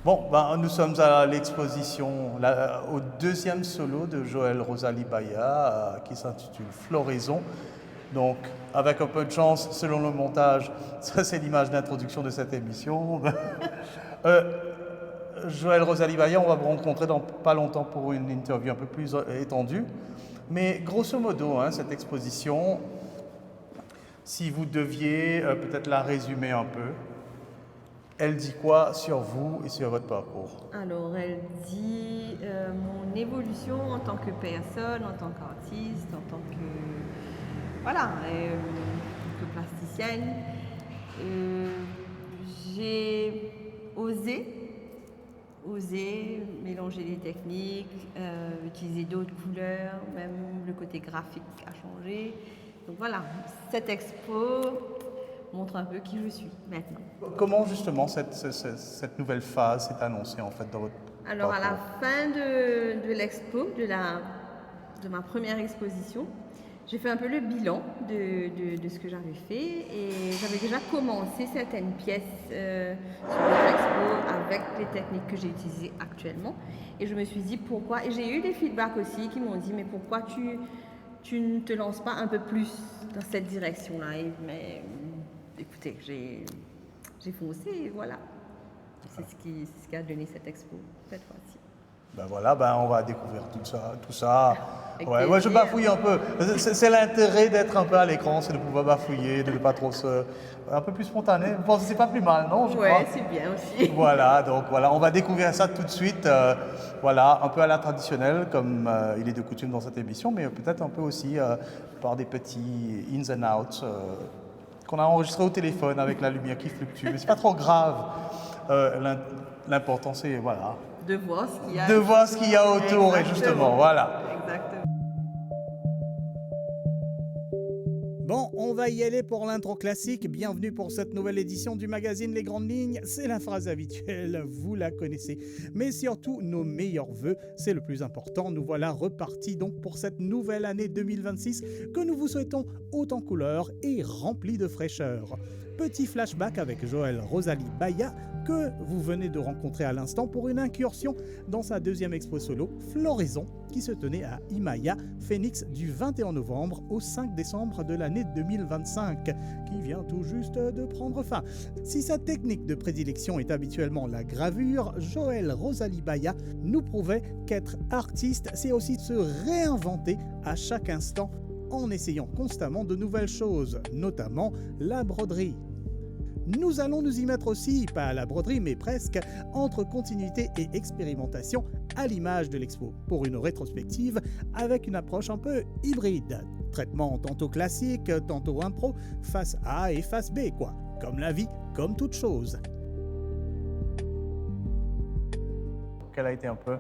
Bon, ben, nous sommes à l'exposition, au deuxième solo de Joël Rosalie Baya, qui s'intitule Floraison. Donc, avec un peu de chance, selon le montage, ça c'est l'image d'introduction de cette émission. Joël Rosalie Baya, on va vous rencontrer dans pas longtemps pour une interview un peu plus étendue. Mais grosso modo, hein, cette exposition, si vous deviez peut-être la résumer un peu, elle dit quoi sur vous et sur votre parcours? Alors, elle dit mon évolution en tant que personne, en tant qu'artiste, en tant que, voilà, que plasticienne. Euh, j'ai osé mélanger les techniques, utiliser d'autres couleurs, même le côté graphique a changé. Donc voilà, cette expo montre un peu qui je suis maintenant. Comment justement cette nouvelle phase s'est annoncée en fait dans votre Alors, à la parcours? fin de l'expo, de ma première exposition, j'ai fait un peu le bilan de ce que j'avais fait et j'avais déjà commencé certaines pièces sur notre expo avec les techniques que j'ai utilisées actuellement. Et je me suis dit pourquoi, et j'ai eu des feedbacks aussi qui m'ont dit mais pourquoi tu ne te lances pas un peu plus dans cette direction-là? Mais écoutez, j'ai foncé et voilà. C'est ce qui a donné cette expo cette fois-ci. Ben voilà, ben on va découvrir tout ça, tout ça. Avec Ouais, je plaisir. bafouille un peu. C'est l'intérêt d'être un peu à l'écran, c'est de pouvoir bafouiller, de ne pas trop se, un peu plus spontané. Je pense que c'est pas plus mal, non, je crois. Ouais, c'est bien aussi. Voilà, donc voilà, on va découvrir ça tout de suite. Voilà, un peu à la traditionnelle, comme il est de coutume dans cette émission, mais peut-être un peu aussi par des petits ins and outs qu'on a enregistrés au téléphone avec la lumière qui fluctue. Mais c'est pas trop grave. L'important, c'est voilà, De voir ce qu'il y a de ici. voir ce qu'il y a autour, et justement, Exactement. voilà. Exactement. Bon, on va y aller pour l'intro classique. Bienvenue pour cette nouvelle édition du magazine Les Grandes Lignes. C'est la phrase habituelle, vous la connaissez. Mais surtout, nos meilleurs vœux, c'est le plus important. Nous voilà repartis donc pour cette nouvelle année 2026 que nous vous souhaitons haute en couleurs et remplie de fraîcheur. Petit flashback avec Joël Rosalie Baya que vous venez de rencontrer à l'instant pour une incursion dans sa deuxième expo solo, Floraison, qui se tenait à Imaya, Phoenix, du 21 novembre au 5 décembre de l'année 2025, qui vient tout juste de prendre fin. Si sa technique de prédilection est habituellement la gravure, Joël Rosalie Baya nous prouvait qu'être artiste, c'est aussi se réinventer à chaque instant en essayant constamment de nouvelles choses, notamment la broderie. Nous allons nous y mettre aussi, pas à la broderie mais presque, entre continuité et expérimentation à l'image de l'expo, pour une rétrospective avec une approche un peu hybride. Traitement tantôt classique, tantôt impro, face A et face B quoi, comme la vie, comme toute chose. Quel a été un peu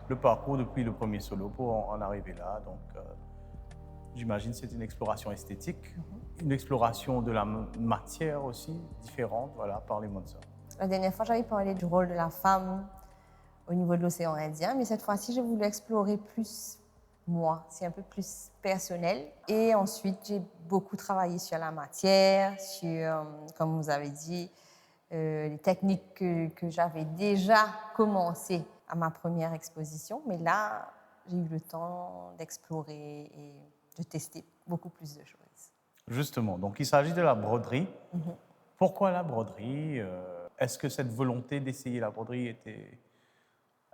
le parcours depuis le premier solo pour en arriver là? Donc, j'imagine que c'est une exploration esthétique, une exploration de la matière aussi, différente. Voilà, parlez-moi de ça. La dernière fois, j'avais parlé du rôle de la femme au niveau de l'océan Indien, mais cette fois-ci, j'ai voulu explorer plus moi. C'est un peu plus personnel. Et ensuite, j'ai beaucoup travaillé sur la matière, sur, comme vous avez dit, les techniques que j'avais déjà commencé à ma première exposition. Mais là, j'ai eu le temps d'explorer et de tester beaucoup plus de choses. Justement, donc il s'agit de la broderie. Pourquoi la broderie? Est-ce que cette volonté d'essayer la broderie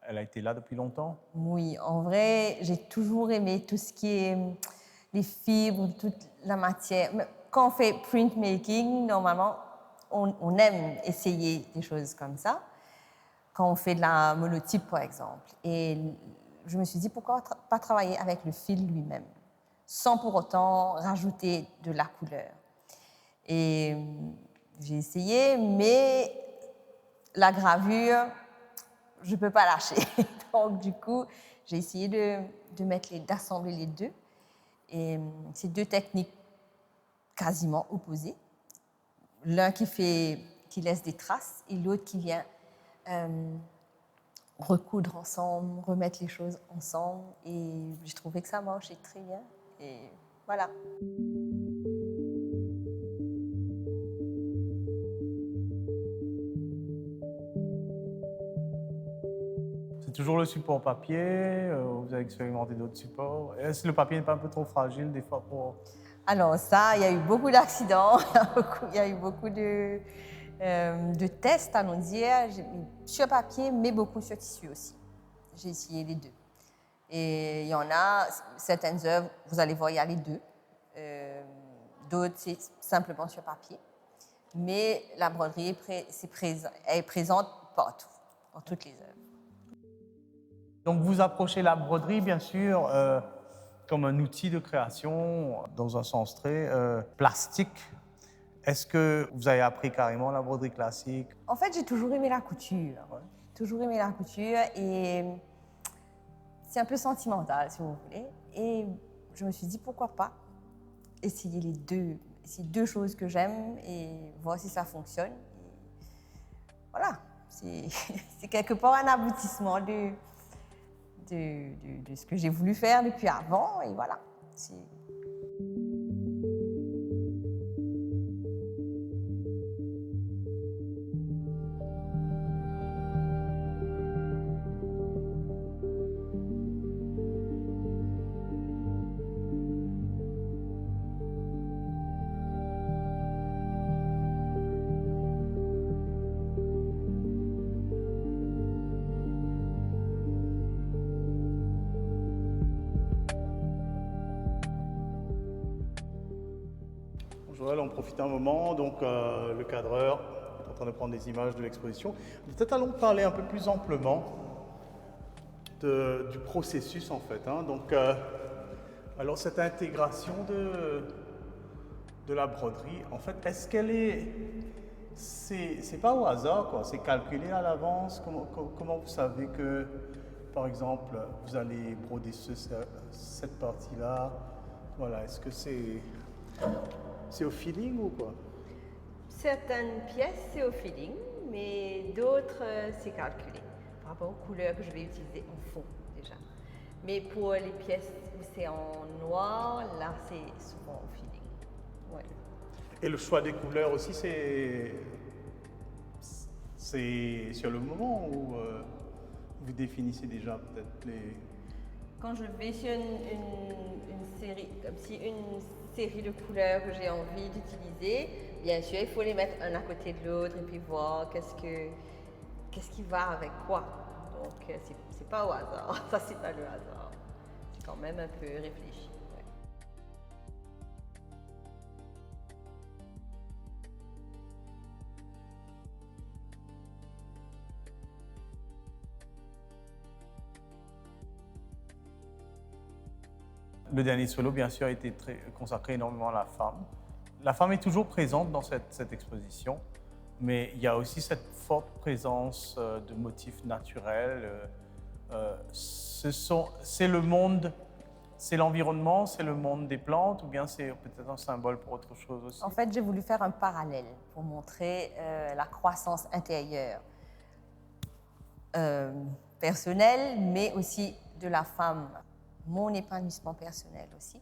elle a été là depuis longtemps? Oui, en vrai, j'ai toujours aimé tout ce qui est les fibres, toute la matière. Mais quand on fait printmaking, normalement, on aime essayer des choses comme ça. Quand on fait de la monotype, par exemple. Et je me suis dit, pourquoi pas travailler avec le fil lui-même, sans pour autant rajouter de la couleur. Et j'ai essayé, mais la gravure, je ne peux pas lâcher. Donc, du coup, j'ai essayé d'assembler les deux. Et c'est deux techniques quasiment opposées. L'un qui laisse des traces et l'autre qui vient recoudre ensemble, remettre les choses ensemble. Et j'ai trouvé que ça marchait très bien. Et voilà. toujours le support papier, vous avez expérimenté d'autres supports. Est-ce que le papier n'est pas un peu trop fragile des fois pour... Alors ça, il y a eu beaucoup d'accidents, il y a eu beaucoup de tests, allons dire, sur papier, mais beaucoup sur tissu aussi. J'ai essayé les deux. Et il y en a, certaines œuvres, vous allez voir, il y a les deux. D'autres, c'est simplement sur papier. Mais la broderie est présente partout, dans toutes les œuvres. Donc vous approchez la broderie, bien sûr, comme un outil de création, dans un sens très plastique. Est-ce que vous avez appris carrément la broderie classique? En fait, j'ai toujours aimé la couture. Ouais. Toujours aimé la couture et c'est un peu sentimental, si vous voulez. Et je me suis dit, pourquoi pas essayer les deux, essayer deux choses que j'aime et voir si ça fonctionne. Et voilà, c'est quelque part un aboutissement de ce que j'ai voulu faire depuis avant. Et voilà. Joël, on profite un moment, donc le cadreur est en train de prendre des images de l'exposition. Peut-être allons parler un peu plus amplement du processus en fait. Hein. Donc, alors cette intégration de la broderie, en fait, est-ce qu'elle est... C'est pas au hasard, quoi. C'est calculé à l'avance. Comment vous savez que, par exemple, vous allez broder cette partie-là? Voilà, est-ce que c'est au feeling ou quoi? Certaines pièces, c'est au feeling, mais d'autres, c'est calculé par rapport aux couleurs que je vais utiliser en fond déjà. Mais pour les pièces où c'est en noir, là, c'est souvent au feeling. Ouais. Et le choix des couleurs aussi, c'est sur le moment où vous définissez déjà peut-être les... Quand je vais sur une série, comme si une série de couleurs que j'ai envie d'utiliser, bien sûr, il faut les mettre un à côté de l'autre et puis voir qu'est-ce qui va avec quoi. Donc, c'est pas au hasard. Ça, c'est pas le hasard. C'est quand même un peu réfléchi. Ouais. Le dernier solo, bien sûr, a été consacré énormément à la femme. La femme est toujours présente dans cette exposition, mais il y a aussi cette forte présence de motifs naturels. C'est le monde, c'est l'environnement, c'est le monde des plantes, ou bien c'est peut-être un symbole pour autre chose aussi? En fait, j'ai voulu faire un parallèle pour montrer la croissance intérieure personnelle, mais aussi de la femme, mon épanouissement personnel aussi.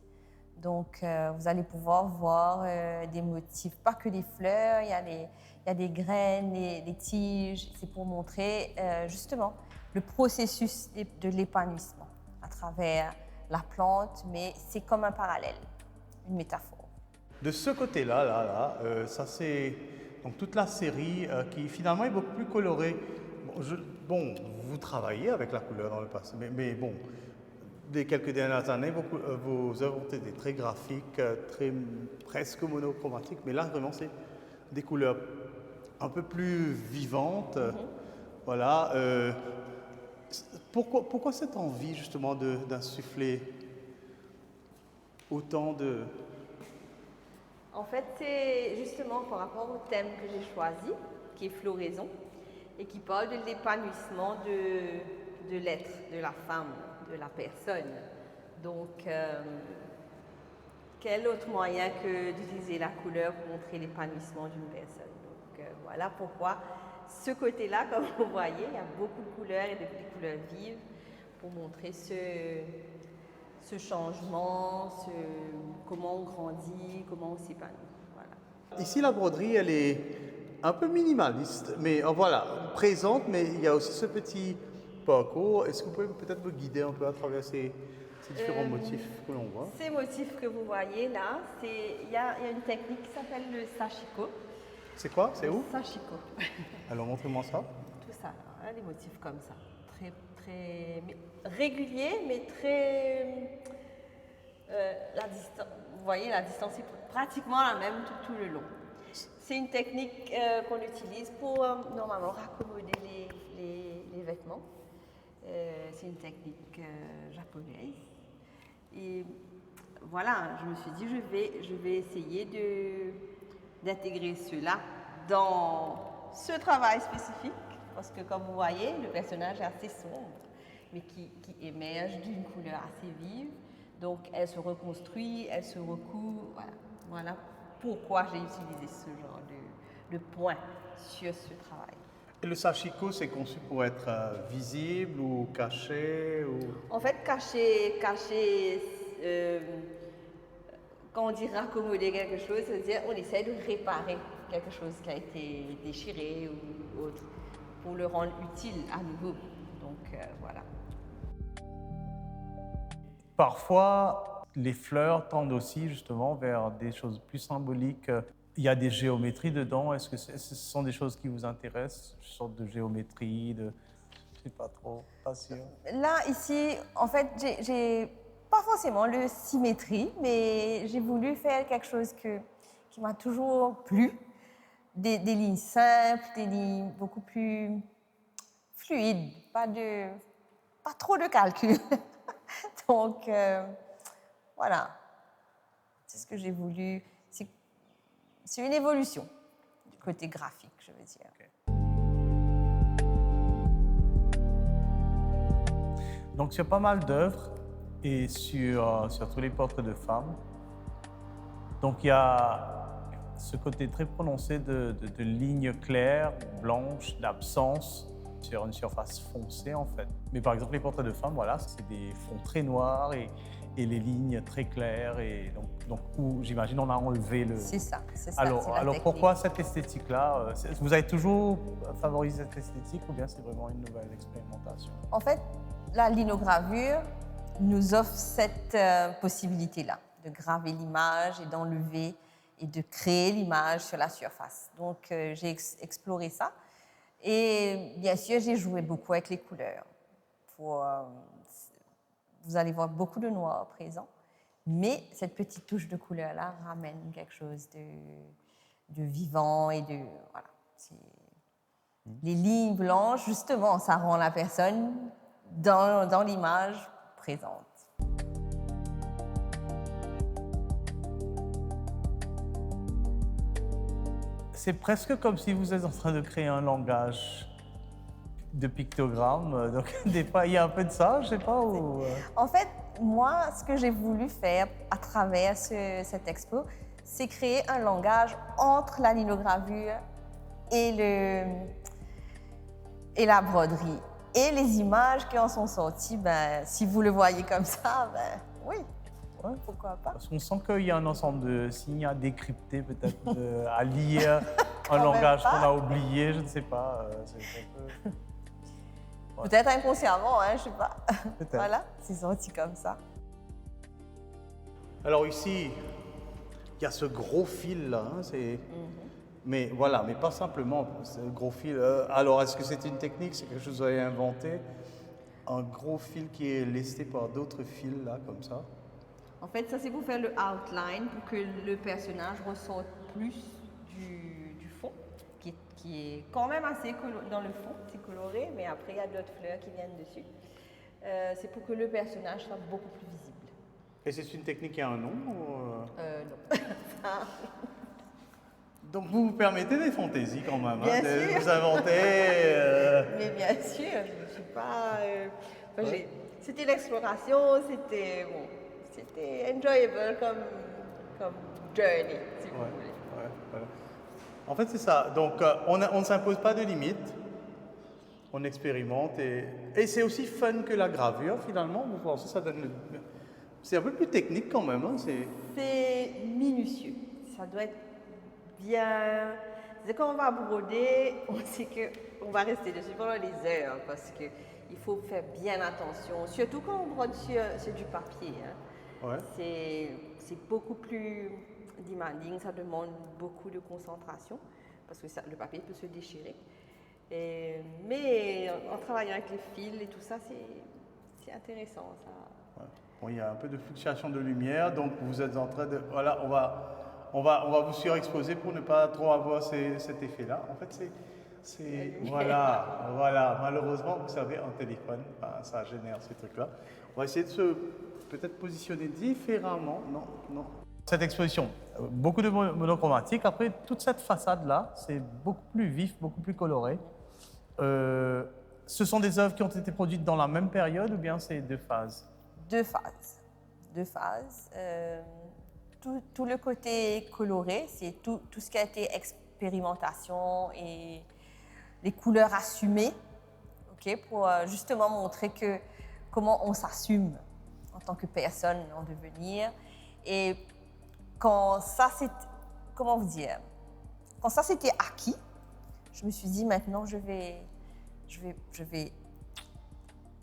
Donc, vous allez pouvoir voir des motifs, pas que des fleurs, il y a des graines, des tiges. C'est pour montrer justement le processus de l'épanouissement à travers la plante, mais c'est comme un parallèle, une métaphore. De ce côté-là, ça c'est donc toute la série qui finalement est beaucoup plus colorée. Bon, vous travaillez avec la couleur dans le passé, mais bon, des quelques dernières années, vos œuvres ont été très graphiques, presque monochromatiques, mais là vraiment c'est des couleurs un peu plus vivantes. Voilà. Pourquoi cette envie justement d'insuffler autant de... En fait, c'est justement par rapport au thème que j'ai choisi, qui est floraison, et qui parle de l'épanouissement de l'être, de la femme, de la personne. Donc, quel autre moyen que d'utiliser la couleur pour montrer l'épanouissement d'une personne? Donc, voilà pourquoi ce côté-là, comme vous voyez, il y a beaucoup de couleurs et des couleurs vives pour montrer ce changement, comment on grandit, comment on s'épanouit. Voilà. Ici, la broderie, elle est un peu minimaliste, mais voilà, présente, mais il y a aussi ce petit parcours. Est-ce que vous pouvez peut-être me guider un peu à travers ces différents motifs que l'on voit? Ces motifs que vous voyez là, il y a une technique qui s'appelle le sashiko. C'est quoi? C'est où? Sashiko. Alors montrez-moi ça. Tout ça, là, hein, des motifs comme ça. Très réguliers, mais très. La distance, vous voyez, la distance est pratiquement la même tout le long. C'est une technique qu'on utilise pour normalement raccommoder les vêtements. C'est une technique japonaise. Et voilà, je me suis dit, je vais essayer d'intégrer cela dans ce travail spécifique. Parce que comme vous voyez, le personnage est assez sombre, mais qui émerge d'une couleur assez vive. Donc elle se reconstruit, elle se recouvre. Voilà pourquoi j'ai utilisé ce genre de point sur ce travail. Et le sashiko, c'est conçu pour être visible ou caché ou... En fait, cacher, quand on dit raccommoder quelque chose, c'est-à-dire on essaie de réparer quelque chose qui a été déchiré ou autre pour le rendre utile à nouveau. Donc voilà. Parfois, les fleurs tendent aussi justement vers des choses plus symboliques. Il y a des géométries dedans. Est-ce que ce sont des choses qui vous intéressent? Une sorte de géométrie, je ne sais pas trop, pas sûr. Là, ici, en fait, j'ai pas forcément le symétrie, mais j'ai voulu faire quelque chose qui m'a toujours plu. Des lignes simples, des lignes beaucoup plus fluides, pas trop de calcul. Donc, voilà, c'est ce que j'ai voulu. C'est une évolution du côté graphique, je veux dire. Okay. Donc, sur pas mal d'œuvres et sur tous les portraits de femmes, donc il y a ce côté très prononcé de lignes claires, blanches, d'absence sur une surface foncée en fait. Mais par exemple, les portraits de femmes, voilà, c'est des fonds très noirs et les lignes très claires. Et donc où j'imagine on a enlevé le... C'est ça. Alors pourquoi cette esthétique-là? Vous avez toujours favorisé cette esthétique ou bien c'est vraiment une nouvelle expérimentation? En fait, la linogravure nous offre cette possibilité-là de graver l'image et d'enlever et de créer l'image sur la surface. Donc, j'ai exploré ça. Et bien sûr, j'ai joué beaucoup avec les couleurs. Vous allez voir beaucoup de noir présent, mais cette petite touche de couleur-là ramène quelque chose de vivant et de... Voilà. Les lignes blanches, justement, ça rend la personne dans l'image présente. C'est presque comme si vous êtes en train de créer un langage de pictogrammes. Donc, des fois, il y a un peu de ça, je ne sais pas. En fait, moi, ce que j'ai voulu faire à travers cette expo, c'est créer un langage entre la linogravure et la broderie. Et les images qui en sont sorties, si vous le voyez comme ça, oui. Ouais, pourquoi pas? Parce qu'on sent qu'il y a un ensemble de signes à décrypter, peut-être à lire, un langage qu'on a oublié, je ne sais pas. Peut-être inconsciemment, hein, je ne sais pas. Voilà, c'est sorti comme ça. Alors ici, il y a ce gros fil là, mais voilà, mais pas simplement ce gros fil. Alors est-ce que c'est une technique, c'est quelque chose que vous avez inventé? Un gros fil qui est lesté par d'autres fils là, comme ça? En fait, ça c'est pour faire le outline, pour que le personnage ressorte plus du fond, qui est quand même assez dans le fond, c'est coloré, mais après il y a d'autres fleurs qui viennent dessus. C'est pour que le personnage soit beaucoup plus visible. Et c'est une technique qui a un nom Non. Donc vous vous permettez des fantaisies quand même, bien sûr. De vous inventer. Mais bien sûr, je ne suis pas... C'était l'exploration, c'était enjoyable comme journey, si vous voulez. Ouais. En fait, c'est ça. Donc, on ne s'impose pas de limites. On expérimente. Et c'est aussi fun que la gravure, finalement. Vous pensez ça donne c'est un peu plus technique quand même. Hein, c'est minutieux. Ça doit être bien... C'est quand on va broder, on sait qu'on va rester dessus pendant des heures parce qu'il il faut faire bien attention, surtout quand on brode sur du papier. Hein. Ouais. C'est beaucoup plus demanding, ça demande beaucoup de concentration parce que le papier peut se déchirer. Mais en travaillant avec les fils et tout ça, c'est intéressant. Ça. Ouais. Bon, il y a un peu de fluctuation de lumière, donc vous êtes en train de... Voilà, on va vous surexposer pour ne pas trop avoir cet effet-là. En fait, voilà. Malheureusement, vous savez, en téléphone, ça génère ces trucs-là. On va essayer de se peut-être positionner différemment. Non. Cette exposition, beaucoup de monochromatique. Après, toute cette façade-là, c'est beaucoup plus vif, beaucoup plus coloré. Ce sont des œuvres qui ont été produites dans la même période ou bien c'est deux phases? Deux phases. Tout le côté coloré, c'est tout ce qui a été expérimentation et les couleurs assumées, pour justement montrer comment on s'assume en tant que personne en devenir. Et quand ça c'était acquis, je me suis dit maintenant je vais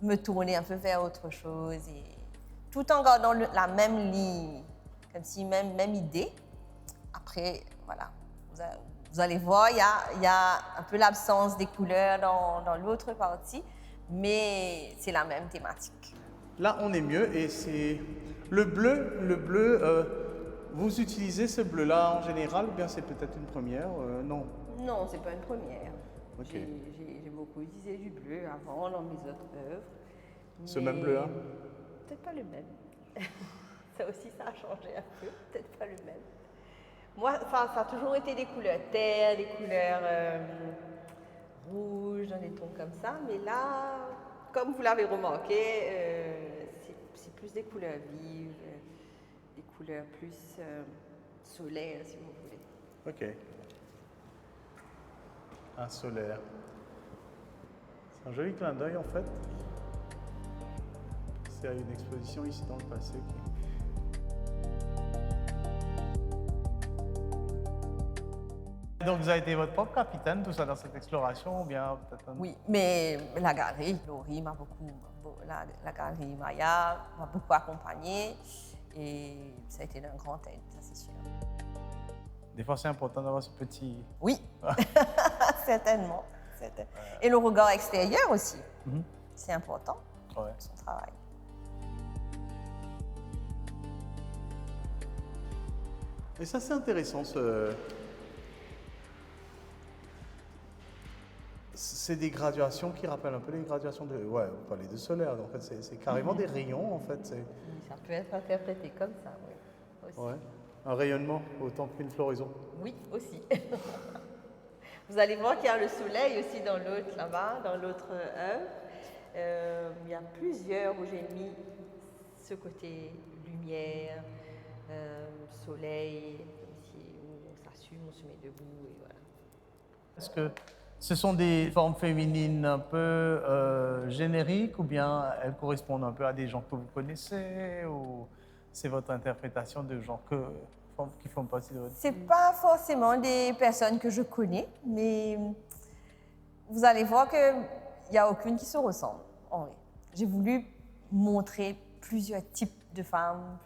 me tourner un peu vers autre chose et tout en gardant la même ligne, comme si même idée. Après, voilà, vous allez voir, il y a un peu l'absence des couleurs dans l'autre partie, mais c'est la même thématique. Là, on est mieux et c'est le bleu. Vous utilisez ce bleu-là en général ou bien c'est peut-être une première? Non. Non, c'est pas une première. Okay. J'ai beaucoup utilisé du bleu avant dans mes autres œuvres. Ce même bleu-là? Peut-être pas le même. Ça aussi, ça a changé un peu. Peut-être pas le même. Moi, ça a toujours été des couleurs terre, des couleurs rouges, dans des tons comme ça. Mais là, comme vous l'avez remarqué, c'est plus des couleurs vives, des couleurs plus solaires, si vous voulez. Ok. Un solaire. C'est un joli clin d'œil en fait. C'est à une exposition ici dans le passé. Donc vous avez été votre propre capitaine, tout ça dans cette exploration ou bien peut-être Oui, mais la galerie, Laurie m'a la galerie Maya m'a beaucoup accompagnée et ça a été d'un grand aide, ça c'est sûr. Des fois c'est important d'avoir ce petit... Oui, certainement. Et le regard extérieur aussi, c'est important, son travail. Et ça c'est intéressant, c'est des graduations qui rappellent un peu les graduations de... Ouais, vous parlez de solaire, en fait c'est carrément des rayons en fait. Ça peut être interprété comme ça, oui. Aussi. Ouais. Un rayonnement autant qu'une floraison. Oui, aussi. Vous allez voir qu'il y a le soleil aussi dans l'autre là-bas, dans l'autre œuvre. Il y a plusieurs où j'ai mis ce côté lumière, soleil, ici où on s'assume, on se met debout et voilà. Est-ce que ce sont des formes féminines un peu génériques ou bien elles correspondent un peu à des gens que vous connaissez ou c'est votre interprétation de gens qui font partie de votre... C'est pas forcément des personnes que je connais, mais vous allez voir qu'il n'y a aucune qui se ressemble. En vrai. J'ai voulu montrer plusieurs types de femmes,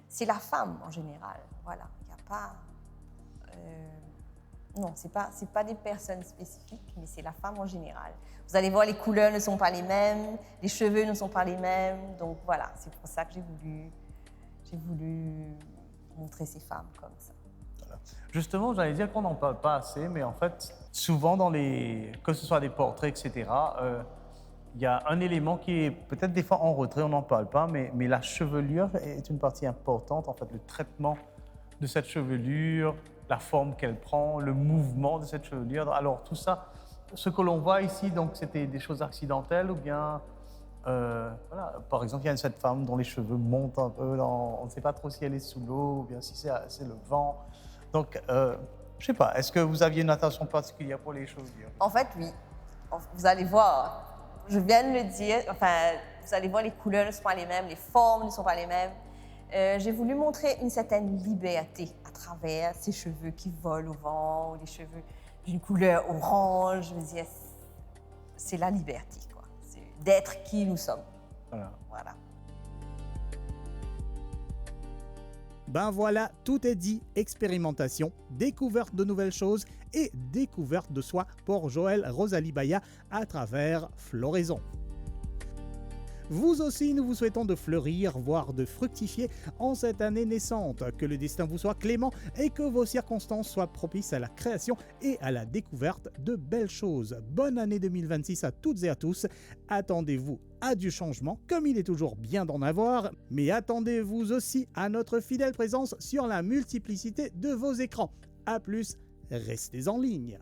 C'est la femme en général, voilà. Il n'y a pas... Non, c'est pas des personnes spécifiques, mais c'est la femme en général. Vous allez voir, les couleurs ne sont pas les mêmes, les cheveux ne sont pas les mêmes, donc voilà, c'est pour ça que j'ai voulu montrer ces femmes comme ça. Voilà. Justement, j'allais dire qu'on n'en parle pas assez, mais en fait, souvent que ce soit des portraits, etc., il y a un élément qui est peut-être des fois en retrait, on n'en parle pas, mais la chevelure est une partie importante, en fait, le traitement de cette chevelure, la forme qu'elle prend, le mouvement de cette chevelure. Alors tout ça, ce que l'on voit ici, donc c'était des choses accidentelles ou bien, voilà, par exemple, il y a cette femme dont les cheveux montent un peu, on ne sait pas trop si elle est sous l'eau ou bien si c'est le vent. Donc, je ne sais pas, est-ce que vous aviez une attention particulière pour les chevelures? En fait, oui. Vous allez voir, je viens de le dire, vous allez voir, les couleurs ne sont pas les mêmes, les formes ne sont pas les mêmes. J'ai voulu montrer une certaine liberté à travers ces cheveux qui volent au vent, ou les cheveux d'une couleur orange. Je veux dire, c'est la liberté, quoi. d'être qui nous sommes. Voilà. Voilà. Ben voilà, tout est dit. Expérimentation, découverte de nouvelles choses et découverte de soi pour Joëlle Rosalie Baya à travers Floraison. Vous aussi, nous vous souhaitons de fleurir, voire de fructifier en cette année naissante. Que le destin vous soit clément et que vos circonstances soient propices à la création et à la découverte de belles choses. Bonne année 2026 à toutes et à tous. Attendez-vous à du changement, comme il est toujours bien d'en avoir, mais attendez-vous aussi à notre fidèle présence sur la multiplicité de vos écrans. A plus, restez en ligne.